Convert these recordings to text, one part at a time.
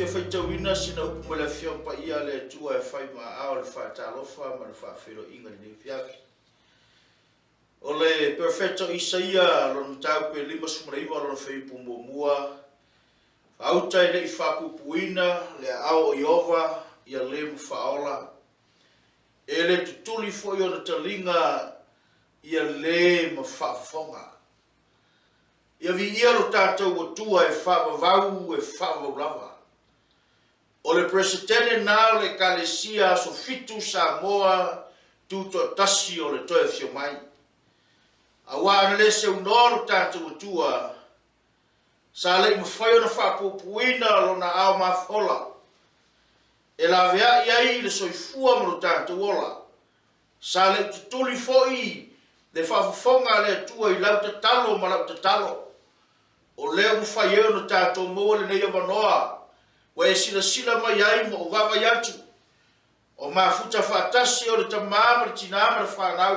fia faitauina sina upu mo le fia pa ia le tua e fai ma ao le faatalofa ma le faafeloiga lenei fiafi o le perfecto Isaia lona tau pe 5 lona feipumuamua faauta i leʻi faapupuina le ao o Iova ia lē mafaaola e le tutuli foʻi ona taliga ia lē ma faafofoga ia viia lo tatou atua e faavavau e faavaulava o le presidente na o le ekalesia so fitu Samoa tutoatasi o le toe fiomai auā ana lē seunoa lo tatou atua sa leʻi mafai ona faapupuina lona ao mafola e laveaʻi ai le soifua ma lo tatou ola sa leʻi tutuli foʻi le faafofoga a le atua i lau tatalo ma lau tatalo o lea mafai ai ona tatou maua lenei avanoa ua e silasila mai ai ma o vavai atu o mafuta faatasi o le tamā ma le tinā ma le fanau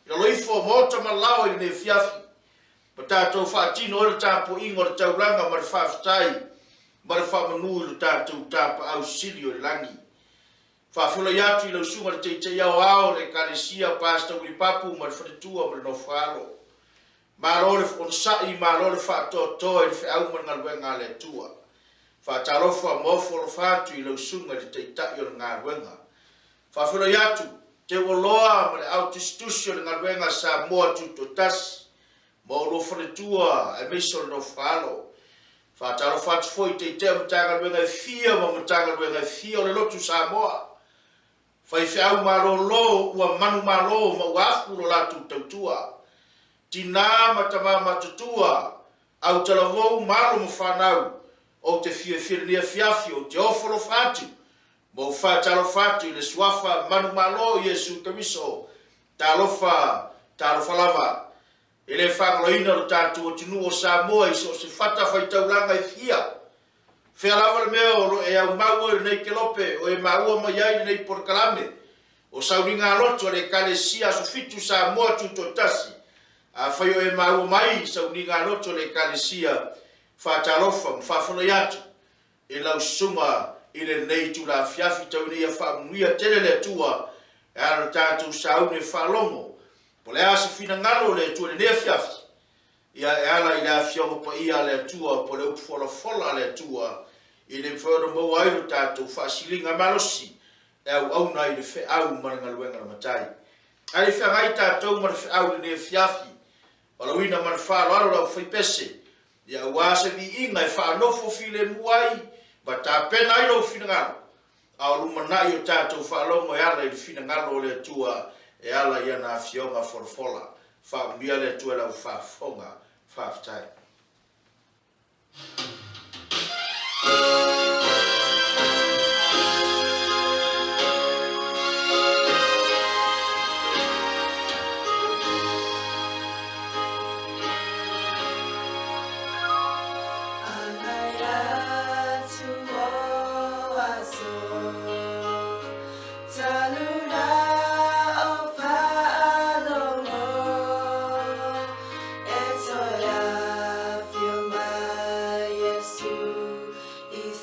ina loifo o mo tamalao i lenei fiafi ma tatou faatino o le tapoʻiga o le taulaga ma le faafetai ma le faamanui lo tatou tapaau sili o le lagi faafolai atu i lausuga le teitei aoao le ekalesia pastor ulipapu ma le faletua ma le nofalo malo le foʻonasaʻi malo le faatoatoa i le feʻau ma le galuega a le atua faatalofa mo folofa atu i lausuga le taʻitaʻi o le galuega faafolai atu te ualoa ma le autusitusi o le galuega Samoa tutoatasi ma o lo faletua e meisa o le nofalo faatalofa atu foʻi teitea ma tagaluega e fia ma tagaluega e fia o le lotu Samoa fai feʻau malōlō ua manu mālō ma ua afu lo latou tautua tinā ma tamā matutua au talavou malo ma fanau o te fiafilania fiafi o te ofolofa atu ma u faatalofa atu i le suafa manu mālō Iesu Keriso talofa lava e le faagaloina lo tatou atunuu o Samoa i so se fata faitaulaga e fia fea lava le mea o lo e aumaua i lenei kelope o e maua mai ai lenei polokalame o sauliga aloto a le ekalesia asofitu Samoa tutoatasi a fai o e maua mai sauliga aloto le ekalesia faatalofa ma faafolai atu e laususuga i lenei tulafiafi tauina ia faamunuia tele le atua e ana tatou sauna e faalogo po le a se finagalo le atua lenei afiafi ia e ala i le afioga paia a le atua po le upu folafola a le atua i le faiona maua ai lo tatou faasiliga malosi e auauna ai le feʻau ma le galuega lamatai ai le feagai tatou ma le feʻau lenei afiafi palauina ma le faloalo lau faipese ia ua se viiga e faanofo filemua ai ma tapena ai lou finagalo a o lumanaʻi o tatou faalogo e ala i le finagalo o le atua e ala ia na afioga folafola faamulia le atua e lau faafofoga faafetai Is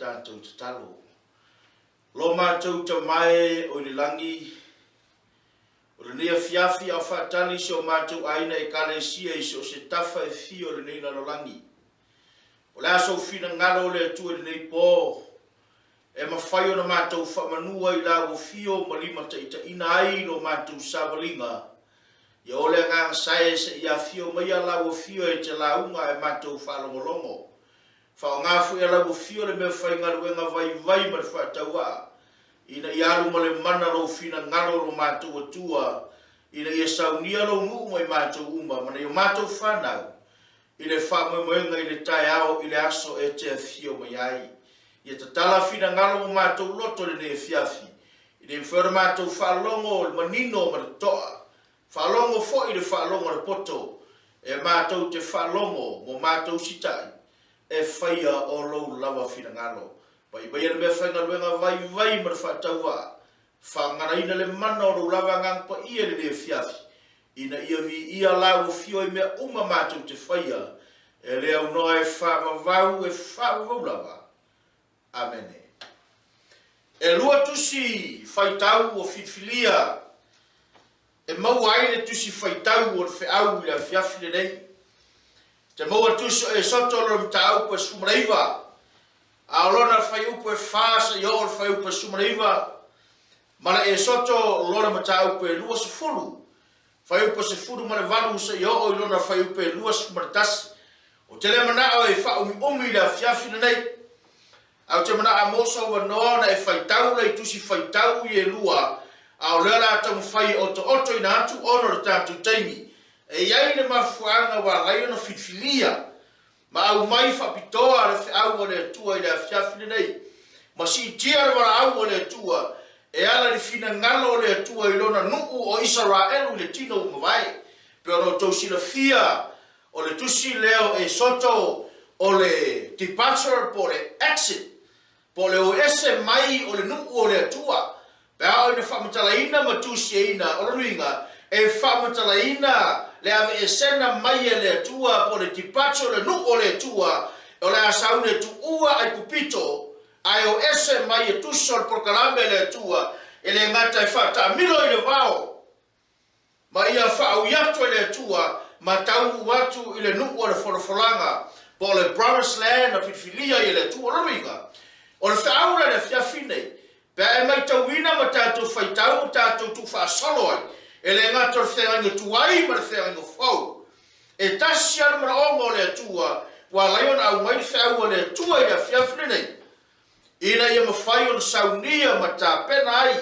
tātou te talo. Lo mātou te mai o le langi, o le nea fiafi a whaatali se o mātou aina e kalesia i se o se tafa e fi o le nei naro langi. O le aso fina ngaro le atua le nei pō, e mawhai o na mātou whamanua i la o fio ma lima ta ita ina ai no mātou sawalinga. Ia ole ngā sae se ia fio mai a la o fio e te launga e mātou whalongolongo. Whao ngāfu e la o fio le mea whai ngaruenga vai ma le whaataua. Ina i alu ma le mana ro fina ngaro lo mātou atua. Ina i saunia lo ngu mai mātou uma, mana i o mātou whanau. I le whamoemoenga i le tai ao i le aso e te fio mai ai. Ia ta tala fina ngalo mo mātou loto le ne fiafi. I le mwhera mātou whalongo le manino ma le toa. Whalongo fo i le whalongo le poto. E mātou te whalongo mo mātou sitai. E whaia o lou lawa fina ngalo. Pai bai ane mea whainga luenga vai ma le whaataua. Whangana ina le mana o lou lawa ngang pa ia le ne fiafi. Ina ia vi ia lau fio i mea uma mātou te whaia. E lea unoa e whamavau e whamavau lawa. Amene. E lua tusi whaitau o whiwhilia. E mau aile tusi whaitau o le whiau le fiafi le nei. Te maua tusi e soto lo mtau pa sumaraiva. A olona whai upo e whaasa i o le whai upo e sumaraiva. Mana e soto lona mtau pa e lua se fulu. Whai upo se fulu mana valu sa i o lona whai upo e lua se maratasi. O te le mana o e wha umi le fiafi le nei. Au te mana a mosa ua noa na e whaitau lei tusi whaitau i e lua. Au lea la tau whai oto ina atu ono le tātou taimi. E iai le mafuanga wa lai ona whiwhilia. Ma au mai whapitoa le whiau o le atua i le fiafine nei. Ma si tia le wala au o le atua. E ala le fina ngalo o le atua i lona nuu o Israelu le tino umawai. Pe ono tausi la fia o le tusi leo e soto o le departure po le exit. Po le o ese mai o le nuu o le atua. Pe au ina whamatalaina matusi e ina o ruinga. E whamatalaina le ave e sena mai e le atua po le tipacho le nuu o le atua. O le asaune tu ua ai pupito. Ai o ese mai e tusol por kalame le atua. E le ngata e whata milo i le vao. Ma ia whau yatu e le atua. Ma tau watu i le nuu o le wholofolanga. Po le promised land a whiwhilia i le atua o ruinga. O le whaura le whiawhine. Pea e mai tauina ma tātou whaitau ma tātou tu whaasolo ai. E le ngata le whainga tuai ma le whainga whau. E tasi ana mara ongo le atua. Wa laiona au mai whaua le atua i le whiawhine nei. Ina ia mawhai o le saunia ma tā pena ai.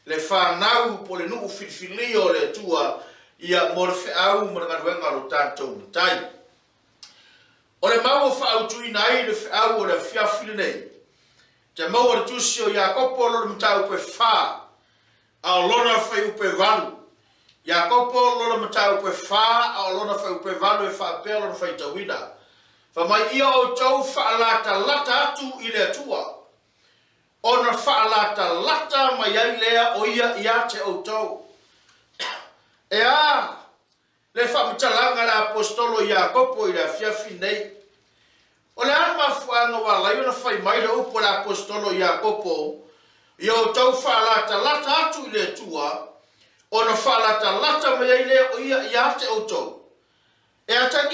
Le whanau po le nuu whiwhilia o le atua. Ia mo le whaau ma le ngaruenga lo tātou matai. O le mau whaau tuina ai le whaau o le whiawhine nei. Te maua le tusi o Iakopo lona matau pe wha. A o lona whai upe valu. Iakopo lona matau pe wha. A o lona whai upe valu e wha pēr lona whai tauina. Wha mai ia o tau wha lata lata atu i le atua. Ona wha lata lata mai ai lea o ia te o tau. E a le wha matalanga le apostolo Iakopo i le fiafi nei. O le ana mafuanga wa lai ona whai mai le upo le apostolo Iakopo. I o tau whaalata lata atu i le tua. O na whaalata lata mai ai lea o ia te o tau.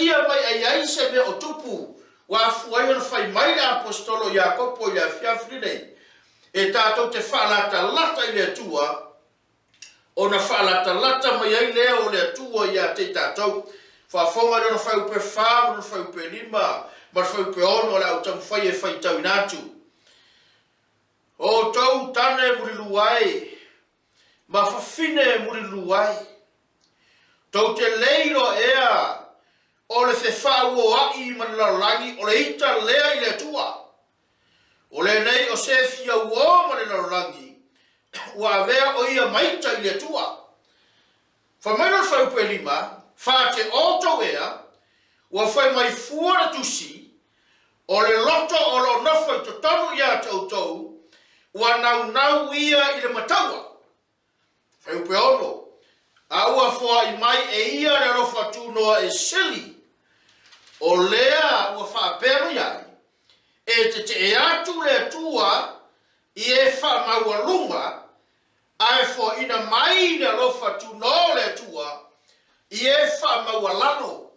ia mai ai se me o tupu wa fuai ona fai mai le apostolo Iakopo i le afiafi nei e tātou te whaalata lata i le atua ona whaalata lata mai ai lea o le atua i a te tātou whaafonga le ona whai upe whā ona whai upe lima ma whai upe ono le au tamu whai e whai tau inatu o tau tane muri luai ma whawhine muri luai tau te leiro ea o le te whāua ai ma lalangi o le ita lea i le atua o le nei o se fia ua ma le lalangi ua vea o ia maita i le atua whamaina whai upe lima wha te oto ea ua whai mai fuara tusi o le loto o lo nofo i to tonu ia tautou ua nau ia i le mataua whai upe ono a ua fua i mai e ia le rofa tunoa e sili o lea ua whaapero iai e te e atu le atua i e wha maua lunga a e fua ina mai le rofa tunoa le atua i e wha maua lano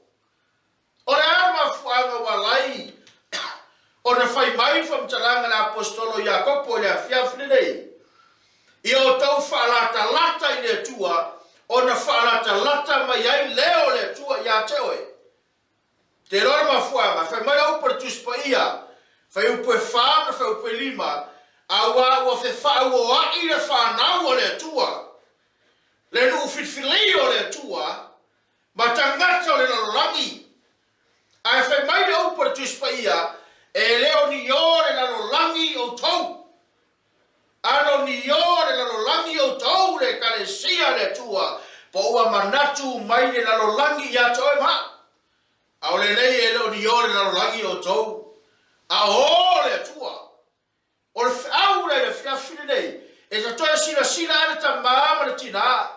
o le ama fuanga walai o na whai mai whamtaranga na apostolo Iakopo le afiafine nei i o tau whaalata lata i le atua o na whaalata lata mai ai leo le atua i a te oe te rora mafuanga whai mai au per tuspa ia whai upe wha na whai upe lima a ua whe whaua ai le whanau o le atua le nuu fitfili o le atua ma tangata o le lalolangi a whai mai le au per tuspa ia e leo ni o le lalolangi o tau ano ni o le lalolangi o tau le kalesia le atua po ua manatu mai le lalolangi ia toe ma au le nei e leo ni o le lalolangi o tau a o le atua o le au le fiafine nei e ta toe sila ale ta maama le tina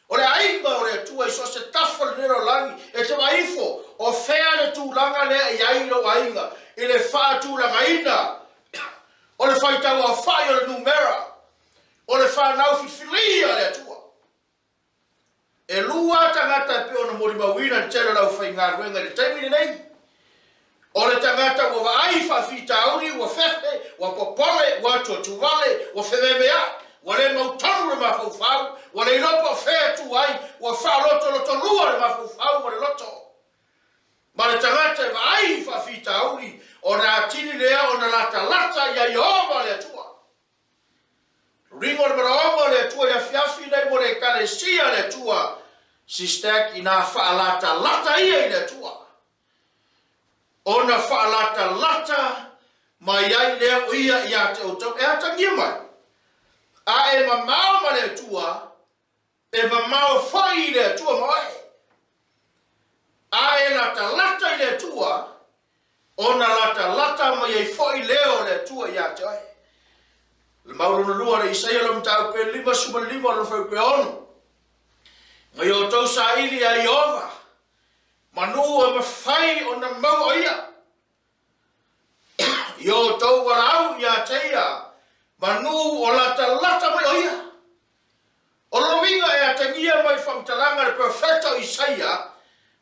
o le aiba o le atua i so se tafo le lalolangi e te maifo o fea le tūlanga le i airo ainga i le wha tūlanga ina o le whaitau a whai o le numera o le whanau fifilia le atua e lua tangata pe ona mori mawina tera lau whai ngā ruenga le taimine nei o le tangata ua waai whawhita auri ua whehe ua popole ua tuatuvale ua whewemea ua le mautanu le mawhauwhau ua le ilopo whea tu ai ua whaaloto loto lua le mawhauwhau ua le loto ma le tangata e waai whawhita auri o na atini lea o na lata ia Iova le atua ringo le maraongo le atua ia fiafi nei mo le kalesia le atua sistek ina whaalata ia i le atua o na whaalata mai ai lea o ia i a te otau e atangia mai a e mamao ma le atua e mamao whai le atua mai a e lata i le atua ona lata mai ai foi leo le tua ia te ai le mauro lua le Isaia lo mtau pe lima suma lima lo foi pe ono mai o tau sa ili a Iova manu o mawhai o na mau ia i o tau warau ia te ia manu o lata mai o ia o lovinga e atangia mai whamtalanga le profeta Isaia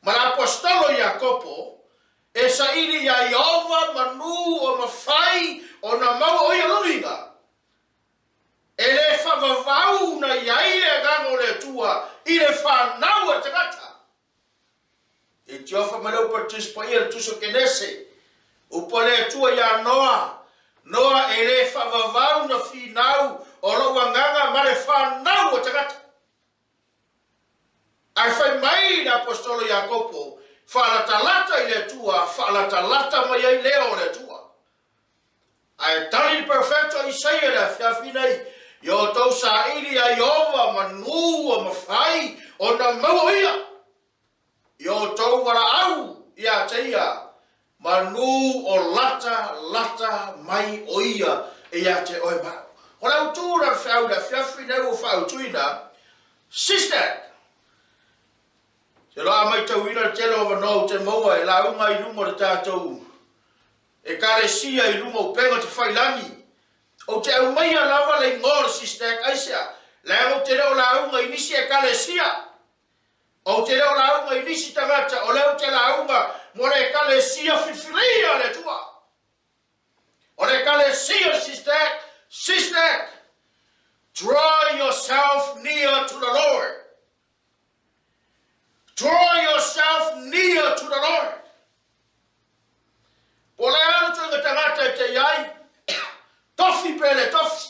ma la apostolo Iakopo e sa ili ia Iova manu o mawhai o na mau o ia lovinga e le whavavau na iai le gango le tua i le whanau a te gata e tiofa maleu partispa ia le tuso kenese upo le tua ia Noa e le whavavau na whinau o lo wanganga ma le whanau a te gata ai whai mai na apostolo Iakopo whaalatalata i le tua whaalatalata mai ai leo le tua ai tali perfecto Isaia le fiafinei yo tau sa ili a Iova manu o mawhai o na mau ia yo tau wara au ia te ia manu o lata mai o ia ia te oi mau o lau tūra whiau na fiafinei o whau tuina sister te loa mai tau ina tele o wano te maua e la unga i lumo le tātou e kalesia i lumo upenga te whailangi o te au mai a lava le ngor sistek aisea le o te reo la unga inisi e kalesia O te leo launga I nisi tangata, o leo te launga, mo le kale sia whiwhiria le tua. O le kale sia sister, draw yourself near to the Lord. Draw yourself near to the Lord. O le anu tu inga tangata te iai, tofi pele tofi,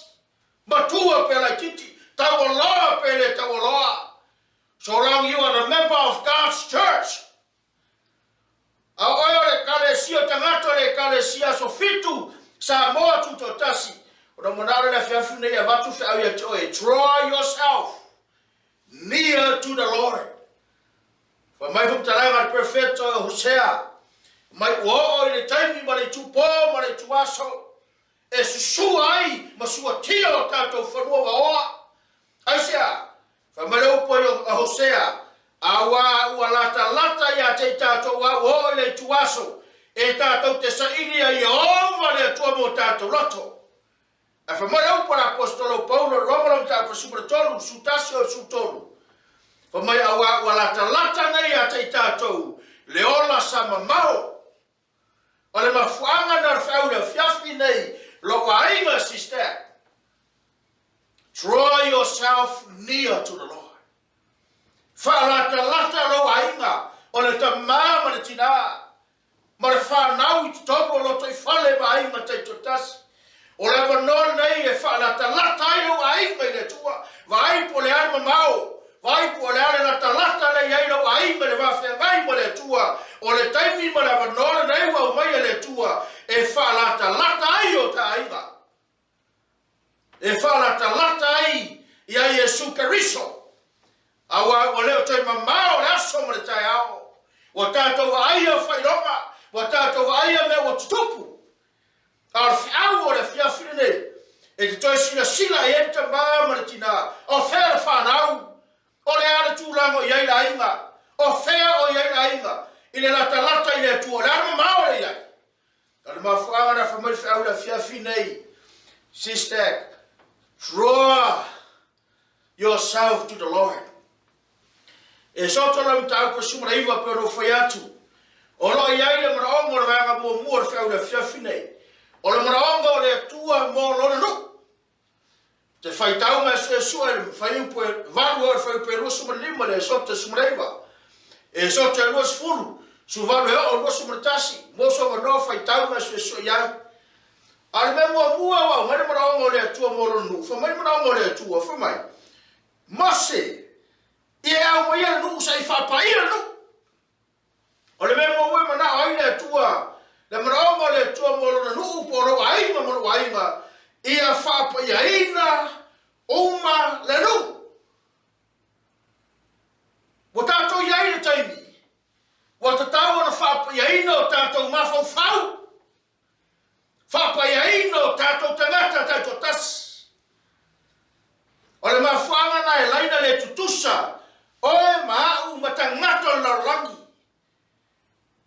matua pele titi, tawaloa pele tawaloa. So long you are a member of God's church. A oia le kalesia tangata le kalesia so fitu sa moa tu totasi. Ora monare le fiafu nei avatu fe au toe. Draw yourself near to the Lord. For mai fu talanga perfecto Hosea. Mai wo le taimi ma le tupo ma le tuaso. E suai ma sua tio tato fanua wa. Aisia. Famaleu po a Hosea, awa ua lata ia te tato wa o le tuaso, e tato te saini a Iova le tua mo tato loto. A famaleu po l'apostolo Paulo, Romano tato subratolu, sutasio sutolu. Famai awa ua lata nei a te tato, le ola sama mau. O le mafuanga na rwhaura fiafi nei, lo ainga sister. Draw yourself near to the Lord. Lata lo ainga, o le tamama le tina. Ma le whanau I topo lo toi whale ma ainga te totasi. O le wanol nei e lata I lo ainga I le tua. Vai po le arma mau. Vai po le ale lata le ai lo ainga le wafea ngai ma le tua. O le taimi ma le wanol nei wa umai le tua. E lata I o ta ainga. E lata ai ia Yesu Keriso. Awa o leo toi mamao le aso ma le tai ao. Wa tātou wa aia whaironga. Wa tātou wa aia me wa tutupu. Ar whiau o le whiawhine nei. E te toi sila e enta maa ma le tina. O whea whanau. O le ala tūrango I aila inga. O whea o I aila inga. I le lata I le tua. Le arma mao le iai. Ka le mawhuanga na whamari whiau le whiawhine nei. Sister, draw yourself to the Lord. E soto lam tau ko sumra iwa pero foi atu. O lo iai le maraongo le vanga mo mua whiau le whiawhine. O le maraongo le tua mo lona no. Te whai tau me se sua le whai upo e valu o le whai upo e lua sumra lima le soto sumra iwa. E soto e lua sfuru. Su valu e o lua sumra tasi. Mo so no whai tau me se sua iai. Ale me mua wa mai maraongo le tua mo lona no. Fa mai maraongo le tua fa mai. Mose. E au mai ana nu sai fa pa ira nu. O le memo we mana ai le tua. Le maraonga le tua mo lona nu po ro ai ma mo ai ma. Ia fa pa ina uma le nu. Wa tato ia ina taimi. Wa tatau na fa pa ina o tato ma fa fau. Fa pa ina o tato tangata tato tas. O le mafuanga na e laina le tutusa. Oe maa matangata lalangi.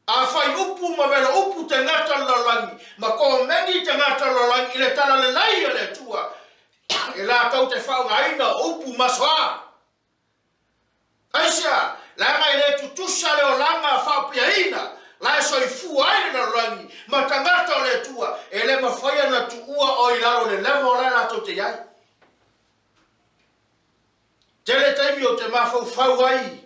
A fai upu ma vela upu tangata lalangi. Ma ko mengi tangata lalangi ile tala le laia le tua. E la tau te whau ngaina upu masoa. Aisia, la ngai le tutusa le o langa whau piaina. La e soi fu aile lalangi. Ma tangata le tua. E le mawhaia na tu ua o ilaro le levo la la tau te iai. Tele taimi o te mawhau ai.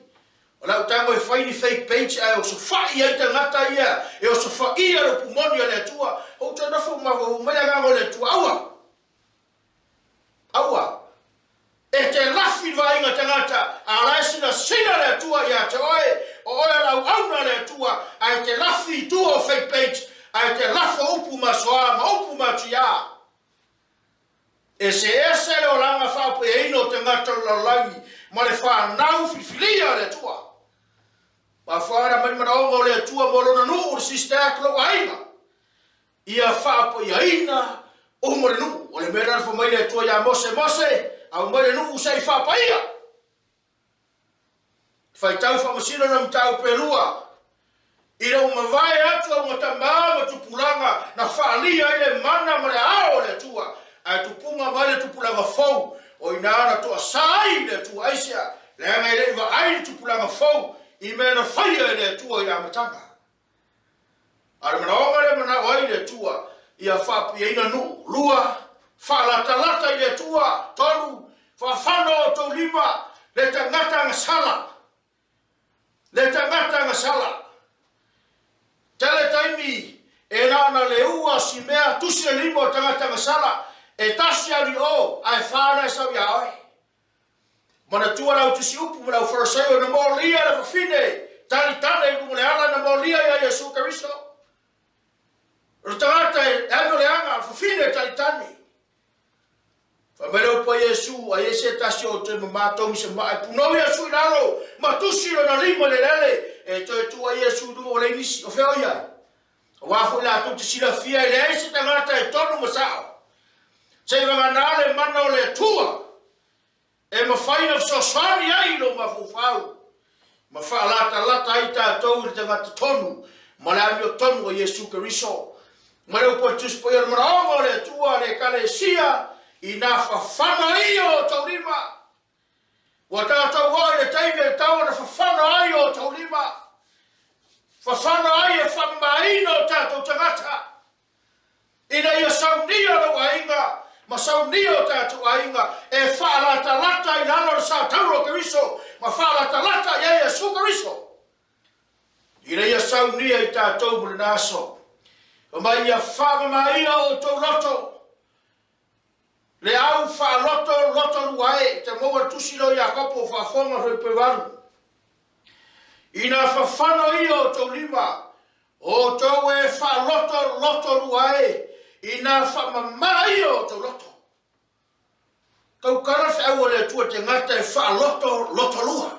O lau tango e whaini fake page ai o so whai ai tangata ia. E o so whai ia lo pumoni le tua. O te nafo mahu mea ngango le tua. Aua. Aua. E te lafi vai inga tangata. A raisina sina le tua ia te oe. O oe lau auna le tua. Ai te lafi tua o fake page. Ai te lafo upu masoa ma upu matia. E se ese le o langa whaupu e ino te ngata lalangi, ma le whanau whiwhilia le tua. Ma whaara marimara ongo le tua morona nuu o sistea klo ainga. Ia whaupu i aina o more nuu. O le mera rafo mai le tua ia mose, au mai le nuu usai whaupa ia. Whai tau whamasino na mtau pelua. Ira o mawai atu au ngatamama tupulanga na whaalia ile mana ma le ao le tua. Ai tupunga mai le tupulanga fau o inana to asai le tu aisia le ngai le va ai tu pulanga fo I mena fire le tua I amatanga ara mana o le mana oi le tua ia fa ia ina no lua fa la talata I le tua tolu fa fano to lima le tangata ngasala tele taimi e na le ua si mea tusi limo tangata ngasala e tasi ali o ai fana sa ya oi mana tua la tusi upu mana forsayo na mo lia le fine tali tane ku le ala na mo lia ya Yesu Kristo rotangata e ano le anga fine tali tane fa mero po Yesu a ese tasi o te mato mi se mai puno Yesu nalo ma tusi na limo le lele e to tua Yesu du o le nisi o feo ya wa fo la tu si la fia le ese tangata e tonu masao se va nale mano le tua e ma faina so swani ai lo ma fufau ma fa lata ai ta to le tangata tonu ma la mio tonu o Yesu Kristo ma le po tus po yer mara le tua le kalesia ina fa fana io taurima wa ta wa le taime ta na fa fana io taurima fa fana ai fa maino ta to tangata ina ia saunia lo ainga ma saunia ta to ainga e fa lata ina no sa tauro Kristo ma fa lata ia Yesu Kristo ina ia saunia ta to bulnaso ma ia fa mai o to loto le au fa loto ruae te moa tusilo ya kopo fa fonga ho pe waru ina fa fano io to lima o to e fa loto ruae ina fa mama io to loto kau kara fa wole tu te ngata e fa loto lua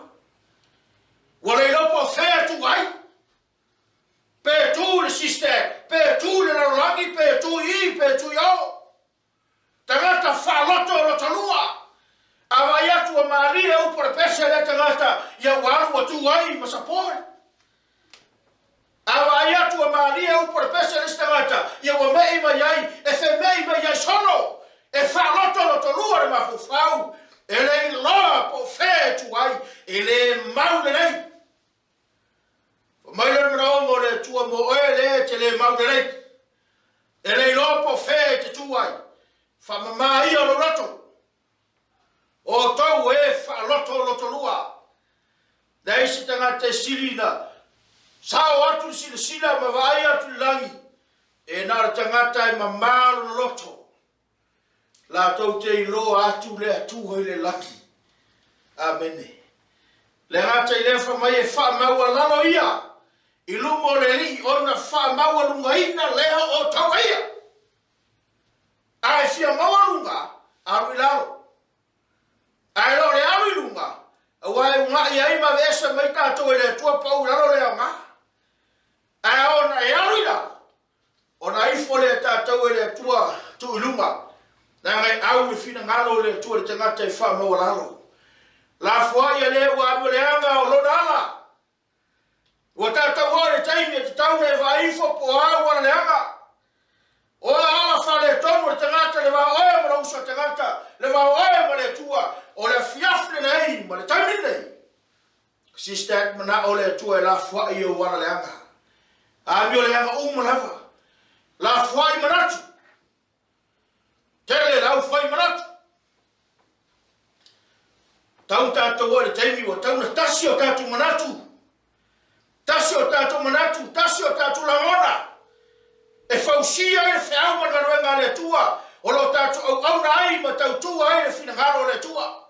wole lopo fe tu ai pe tu le sister pe tu le langi pe tu yo tangata fa loto lua avaya tu Maria u por pese le tangata ya waru tu ai masapor avaya tu Maria u por pese le tangata ya wa mei mai e fe mei mai sono e fa loto lua ma fu fau ele lo po fe tu ai ele mau de nei mai le mo le tu mo ele te le mau de nei ele lo po fe tu ai fa mama ia lo roto o tau e fa loto lua dai si tanga te silina sao atu sila ma vai atu langi e na tangata e mama lo loto la tau te lo atu le atu hoi le laki amene le ngata i le fa mai e fa maua lalo ia ilumo le li ona fa maua lungaina leha o tau ia ai fia mawarunga arilalo ai lo le arilunga wai nga ia ma vesa mai ta to le tua pau lalo le nga ai ona ia rila ona i fole ta to le tua tu ilunga na ngai au fina ngalo le tua le tanga te fa mo lalo la foi le wa mo le anga o lo dala o ta ta wo le taimi te tau le vai fo po a le anga o ala fa le tomo tangata le va oe mo usa tangata le va oe mo le tua o le fiafle nei mo le taimi nei sister mana o le tua la fa io wala le anga a mio le anga lava la fa I manatu tele la fa I manatu tau ta to le taimi o tau na tasio ta tu manatu tasio ta tu la mona e fausia e feau ma garuenga le tua o lo tatu au nai ma tau tua ai le fina ngaro le tua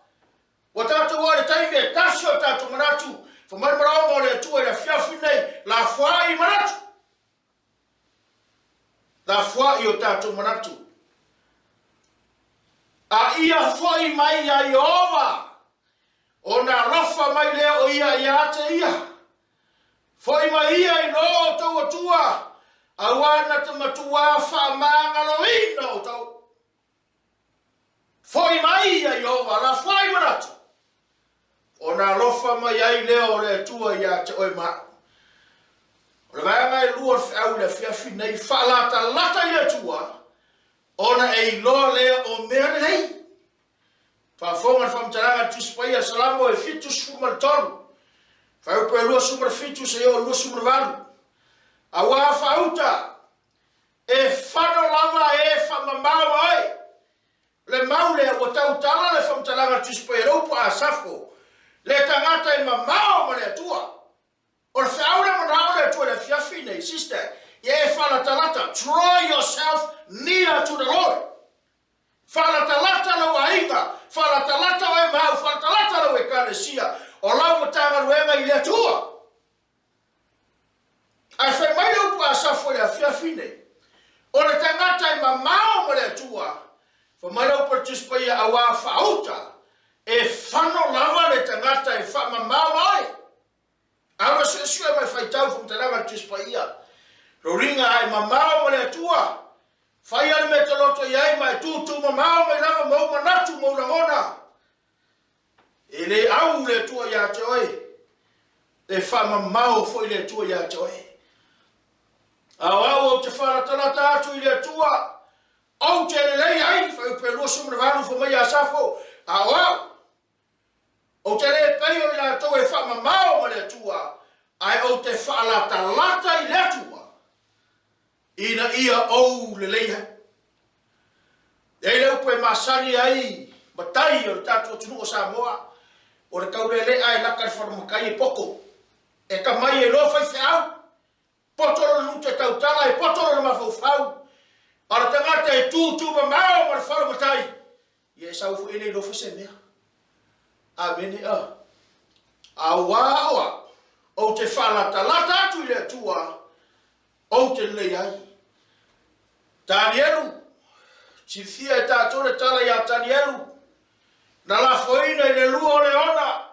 o tatu o le taime tasio tatu manatu fo mai marao mo le tua le fiafi nei la fuai manatu la fuai o tatu manatu a ia fuai mai a Iova o na lofa mai leo o ia te ia fuai mai ia I no tau tua awana te matua fa mangalo ino tau foi mai ia Iova la foi manatu ona lofa mai ai leo le tua ia te oi ma o le mai lua au le fiafi nei fa lata ia tua ona e lo le o mea nei Whaafonga whamtaranga tus paia salamo e fitus fumal tonu. Whaupe lua sumar fitus e o lua sumar valu. Awa whauta e whano lava e whamamawa ai. Le maule o tau tala le whamtaranga tus paia raupa a safo. Le tangata e mamao ma le atua. O le whiaura manao le atua le fiafine, sister. Ye whala talata, draw yourself near to the Lord. Whala talata lau ainga, whala talata o e mau, whala talata lau e karesia. O lau matanga ruenga I le atua. Ai whai mai raupa a safo le a fiafine. O le tangata e mamao ma le atua. Wha mai raupa tuspaia awa whauta. E whano lava le tangata e wha mamao ai. Aura sua mai whai tau whamtaranga tuspaia. Roringa ai mamao ma le atua. Whai ale me te loto iai mai tūtū mamao mai lava mau manatu mau langona. E le au le atua ia te oi. E wha mamao foi le atua ia te oi. Au te whara talata atu I le atua. Au te lei ai, whai upe lua sumra valu wha mai a safo. Au. O te le pei o ina tau e wha mamao ma le atua. Ai o te wha lata lata I le atua. Ina ia ou le leiha. E le upe masani ai, matai o le tatu o tunu o Samoa. O le kaure le ai laka le whanamakai e poko. E ka mai e loa whai whiau. Potoro le nute tautala e potoro le mawhauwhau. A le tangata e tūtū mamao ma le whanamatai. Ie saufu e le loa whai mea. Amene a. Awa oa. O te whalata lata atu I le atua. O te lei ai. Danielu, Sifia e tātou le tala ia Danielu. Na la foina I le lua o le ona.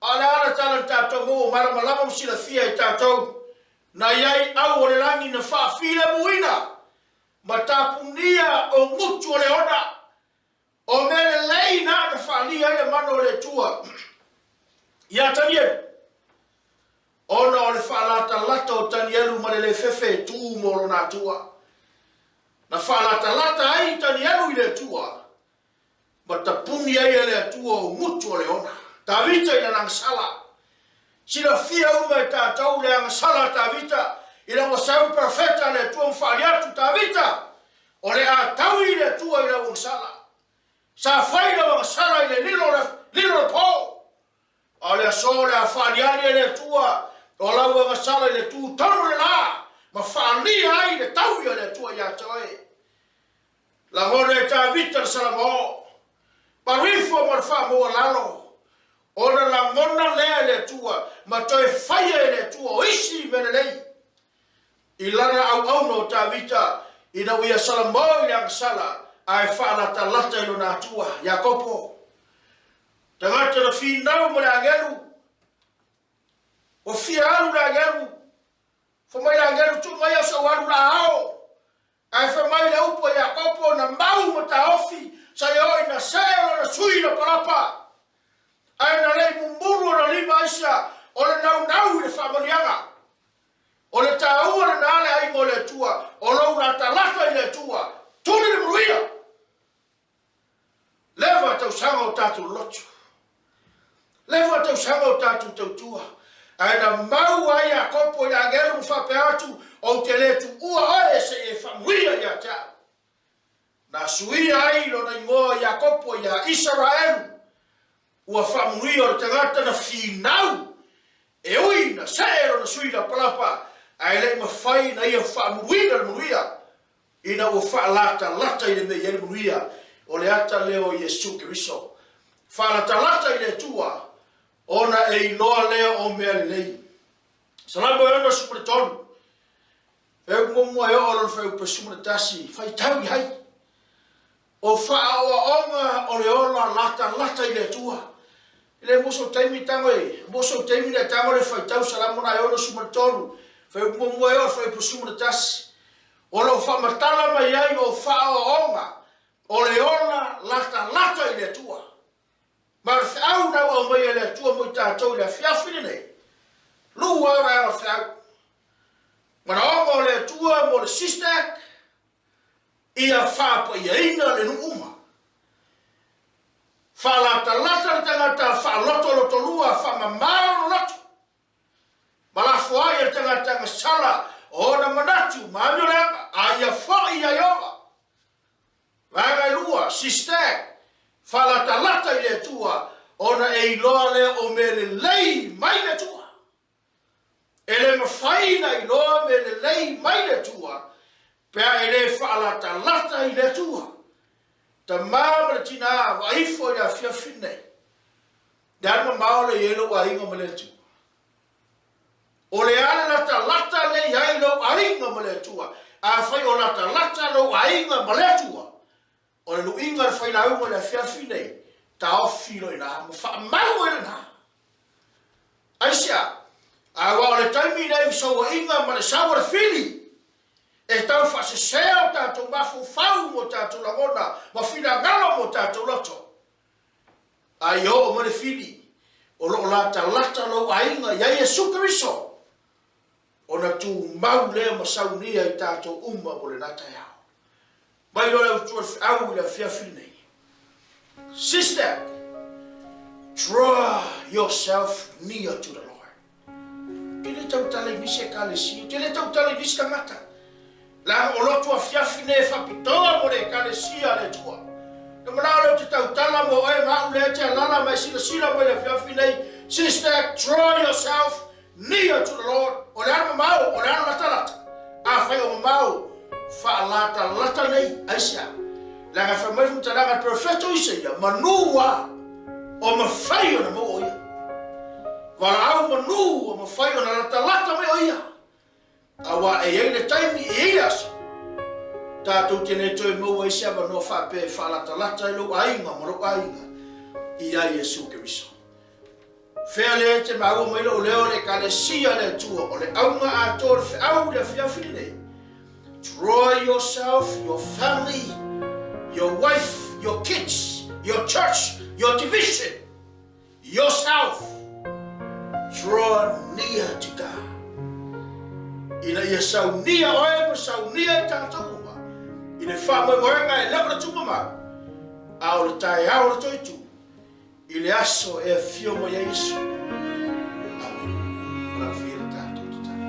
A le ana tala tātou mo maramalama msila fia e tātou. Na iai au o le langi na whaafile muina. Ma tāpunia o mutu o le ona. O mele lei na whaalia I le mano o le tua. Ia Danielu. Ona o le whaalata lata o Danielu ma le fefe tū moro nā tua. Na whalata lata ai Danielu I le tua. Ma ta puni ai le tua o mutu o le ona. Ta vita ina nang sala. Sina fia uma e tātou le ang sala ta vita. Ina mo sau perfecta le tua mwhaliatu ta vita. O le a tau I le tua ina wang sala. Sa whaina wang sala I le lilo po. O le aso le a whaliani le tua. O lau wang sala I le tu tonu le la. Ma whalia ai le tau I le tua ia toi. La ngone ta vita le salamo. Parifo ma wha mo lalo. Ona la ngona lea le tua. Ma toi whaia le tua. O isi mene lei. I lana au no ta vita. Ina uia salamo I ang sala. Ai wha lata ilo nā tua. Iakopo. Tangata na whinau mo le angelu. O fia alu le angelu. Whamai le angelu tu mai asa waru la ao. Ai whamai le upo Iakopo na mau ma ta ofi. Sa ioi na seo na sui na parapa. Ai na lei mumuru na lima isa. O le nau le whamanianga. O le tāua le nale ai mo le tua. O lau na talata I le tua. Tuni le mruia. Leva tau sanga o tātou lotu. Leva tau sanga o tātou tau tua. Ai na mau ai Iakopo I angelu mwhape atu. O te letu ua oe se e whamuia ia tau. Na suia ai lo na ingoa Iakopo ia Israelu. Ua whamuia o tangata na whinau. E ui na seero na suia palapa. Ai le mawhai na ia whamuia na muia. Ina ua whaalata lata I le mea ele muia. O le ata leo Yesu Kiriso. Whaalata lata I le tua. Ona e inoa leo o mea le lei. Salamo e ona supere tonu. Feu ngomua e o lor feu pesumere tasi. Fai tau I hai. O whaaoa onga o le ona lata I le tua. Ile moso taimi tango e. Moso taimi le tango le fai tau salamo na e ona supere tonu. Feu ngomua e o feu pesumere tasi. O lo whamatala mai ai o whaaoa onga. O le ona lata I le tua. Ma le whiau na o mai le tua mo tātou le whiawhine nei. Lua ora o whiau. Ma na ongo le tua mo le sistek. Ia whapa ia ina le nuuma. whalatalata tangata whaaloto lua whamamaro loto. Malafo ai tangata ngasala o na manatu maamuranga aia whai aioa. Vanga lua, sister, whalatalata i le tua ona e iloa le o mele lei mai le tua. Ele mawhaina i loa mele lei mai le tua, pea ele whaalatalata i le tua. Ta mama le tina wa ifo i a whiawhine. Dama maole i elo wa inga mele tua. O le ale lata lata le iai lo a inga mele tua. A whai o lata lata lo a inga mele tua. O le lu inga le whaina unga le whiawhine. Ta ofilo i nā, ma wha mau i nā. Aisia, a wa o le taimi nei sawa inga ma le sawa le whili. E tau wha se seo tātou mafu whau mo tātou langona, ma whina ngalo mo tātou loto. A i o ma le whili, o lo lata lo a inga, ia Iesu Keriso. O na tu mau lea ma saunia i tātou uma mo le nata iau. Mai lo le utua au i le whiawhine. Sister, draw yourself near to the Lord. Tele tau tale nisi e kalesi, tele tau tale nisi kangata. La o lotu a whiawhine e whapitoa mo le kalesia le tua. Na manao leo te tau tala mo e mau le te alala mai sila mo le whiawhine. Sister, draw yourself near to the Lord. O le ana mau, o le ana latalata. A whai o mau, wha lata nei, aisia. Langa whamai futalanga profeto Isaia, manua o mawhai o na mo oia. Wala au manu o mawhai o na lata me oia. Awa e ei le taimi e ei asa. Tātou tene toi mo Isaia no whape whalata i lo ainga, maro ainga. Ia Iesu Keriso. Whea le te mau mo ilo o leo le kalesia le tua o le aunga a tō le whiau le whiawhine. Draw yourself, your family, your wife, your kids, your church, your division, yourself. Draw near to God. Ina ia saunia oe pa saunia tātou uma. Ina whamai moenga e lewa na tumama. Ao le tae ao le toitu. I le aso e fio mo ia Yesu. Amen. Ora whira tātou te tātou.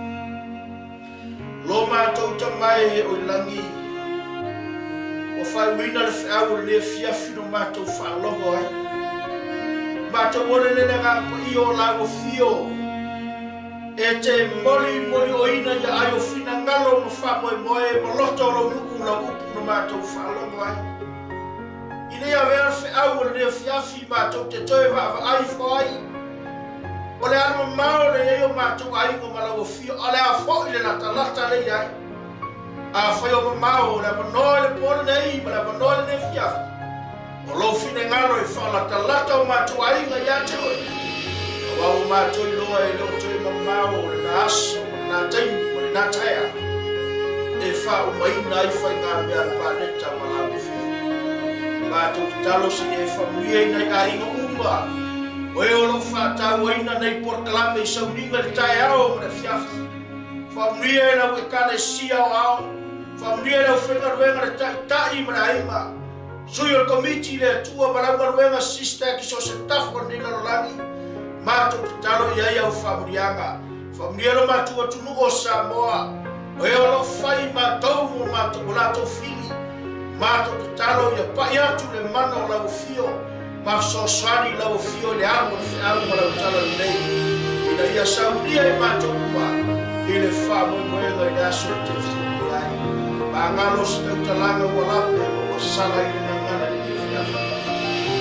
Lo mātou ta mai o langi. O whai wina le whiau le whiawhino mātou whaalongo ai. Mātou ore le ngā pa i o lago fio. E te moli o ina ia ai o whina ngalo ma whamoe moe ma loto lo nuku la upu na mātou whaalongo ai. Ine ia vea whiau le whiawhi mātou te toe wa ai whai. O le alma mao le eo mātou ai ngo malago fio. O le a fo i le lata le iai. A whai o mamao, le manoe le pōne nei, ma le manoe le whiawhi. O lo fine ngaro i whalata o mātou ainga i ate oe. A wau mātou i loa e leo toi mamao, le na aso, le na taimi, le na taia. E whao maina i whai ngā mea pāneta ma lago whiu. Mātou te talo si e whamuia i nei a inga umba. O e olo whātau aina nei porkalame i sauninga le tae ao ma le whiawhi. Whamuia e lau e kane sia o ao. Whamria lau whenga ruenga le tai ma le aima. Sui o komiti le tua malanga ruenga sister ki so se tafo ni la rolangi. Mātou te talo i ai au whamrianga. Whamria lau mātua tunu o Samoa. O eo lau whai mātou mo mātou o lātou whili. Mātou te talo i a pai atu le mana o lau fio. Ma sosani lau fio le amo le whiau ma lau talo nei. Ina ia saunia i mātou uma. I le whamoemoenga i le aso te whiu. Ngalo se tau talanga ua lape o sala i le ngana ni te whiafa.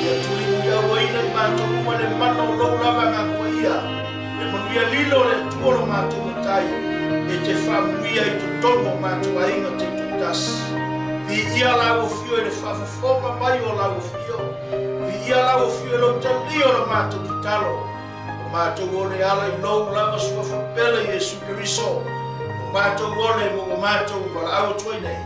Ia tuli ia waina i mātou uma le mana o lau lava ngā kua ia. Le manuia lilo le tuolo mātou matai. E te whamuia i tu tono mātou ainga te tutasi. Vi ia lau fio e le whawhawhonga mai o lau fio. Vi ia lau fio e lau talio la mātou ki talo. O mātou o le ala i lau lava sua whapele Iesu Keriso. Mātou wole mo mātou wala au tuai nei.